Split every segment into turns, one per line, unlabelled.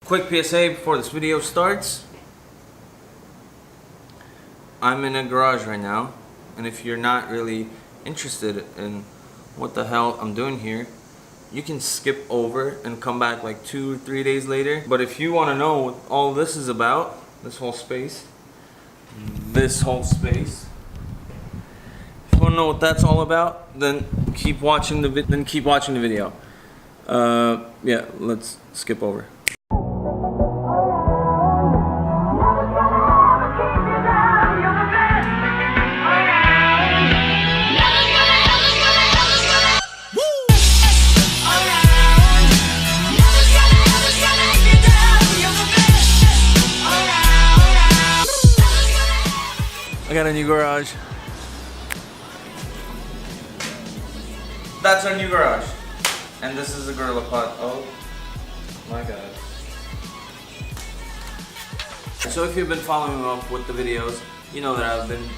Quick PSA before this video starts. I'm in a garage right now, and if you're not really interested in what the hell I'm doing here, you can skip over and come back like 2 or 3 days later. But if you want to know what all this is about, this whole space, if you want to know what that's all about, then keep watching the video. Yeah, let's skip over. I got a new garage. That's our new garage. And this is the Gorilla Pod. Oh my god. So if you've been following up with the videos, you know that I've been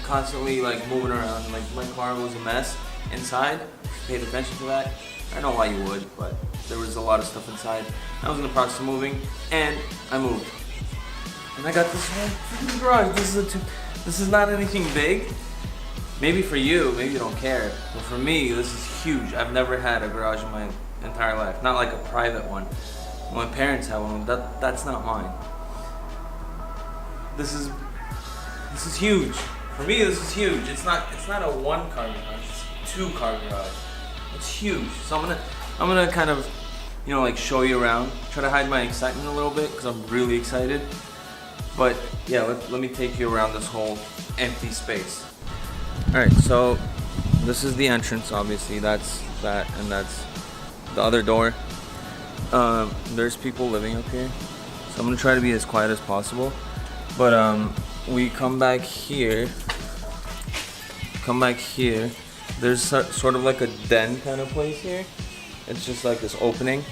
constantly like moving around. Like my car was a mess inside. If you paid attention to that. I don't know why you would, but there was a lot of stuff inside. I was in the process of moving, and I moved. And I got this whole freaking garage. This is not anything big. Maybe for you, maybe you don't care. But for me, this is huge. I've never had a garage in my entire life. Not like a private one. My parents have one. That's not mine. This is huge. For me, this is huge. It's not a 1-car garage. It's a 2-car garage. It's huge. So I'm gonna kind of, like show you around. Try to hide my excitement a little bit because I'm really excited. But yeah, let me take you around this whole empty space. Alright, so this is the entrance, obviously. That's that, and that's the other door. There's people living up here, so I'm gonna try to be as quiet as possible. But we come back here. There's sort of like a den kind of place here. It's just like this opening.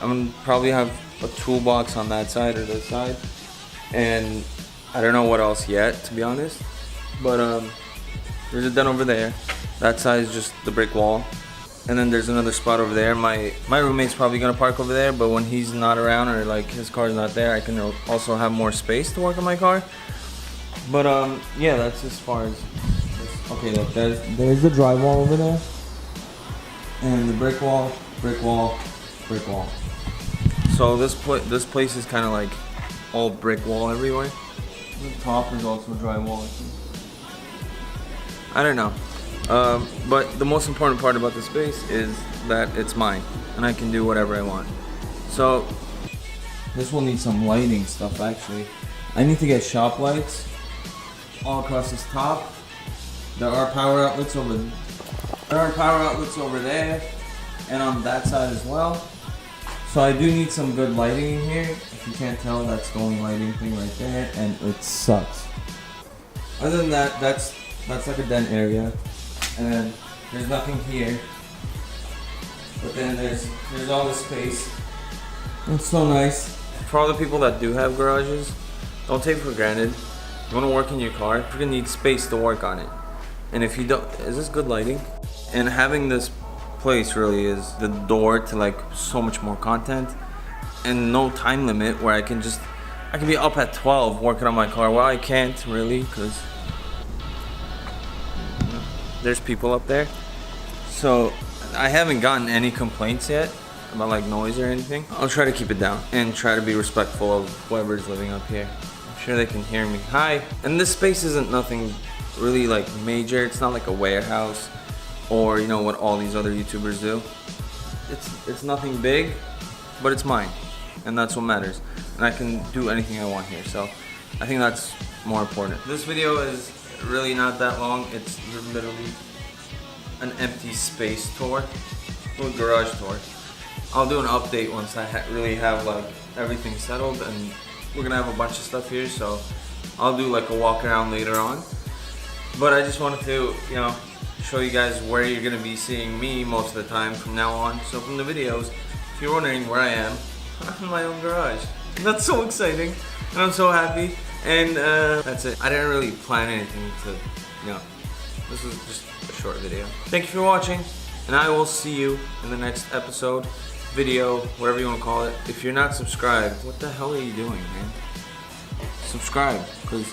I'm gonna probably have a toolbox on that side or this side. And I don't know what else yet, to be honest. But there's a den over there. That side is just the brick wall. And then there's another spot over there. My roommate's probably gonna park over there, but when he's not around or like his car's not there, I can also have more space to work on my car. But yeah, that's as far as this. Okay, look, there's the drywall over there. And the brick wall. So this place is kind of like all brick wall everywhere. The top is also drywall. I don't know. But the most important part about the space is that it's mine and I can do whatever I want. So this will need some lighting stuff actually. I need to get shop lights all across this top. There are power outlets over there and on that side as well. So I do need some good lighting in here. If you can't tell, that's the only lighting thing right there, and it sucks. Other than that, that's like a den area, and then there's nothing here. But then there's all this space. It's so nice. For all the people that do have garages, don't take it for granted. You want to work in your car, you're gonna need space to work on it. And if you don't, is this good lighting? And having this place really is the door to like so much more content. And no time limit where I can be up at 12 working on my car. Well, I can't really because there's people up there. So I haven't gotten any complaints yet about like noise or anything. I'll try to keep it down and try to be respectful of whoever's living up here. I'm sure they can hear me. Hi. And this space isn't nothing really like major. It's not like a warehouse or what all these other YouTubers do. It's nothing big, but it's mine. And that's what matters. And I can do anything I want here. So I think that's more important. This video is really not that long. It's literally an empty space tour. A garage tour. I'll do an update once I really have like everything settled, and we're gonna have a bunch of stuff here, so I'll do like a walk around later on. But I just wanted to, show you guys where you're gonna be seeing me most of the time from now on. So from the videos, if you're wondering where I am, I'm in my own garage. That's so exciting, and I'm so happy. And that's it. I didn't really plan anything to, this was just a short video. Thank you for watching, and I will see you in the next episode. video, whatever you want to call it. If you're not subscribed, what the hell are you doing, man? Subscribe, because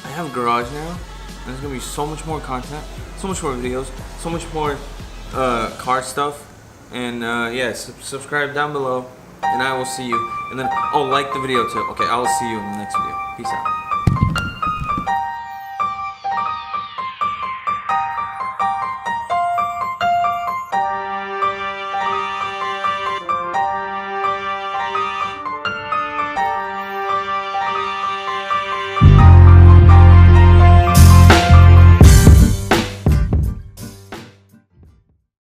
I have a garage now, and there's gonna be so much more content, so much more videos, so much more car stuff, and yeah, subscribe down below, and I will see you. And then, oh, like the video too. Okay, I will see you in the next video. Peace out.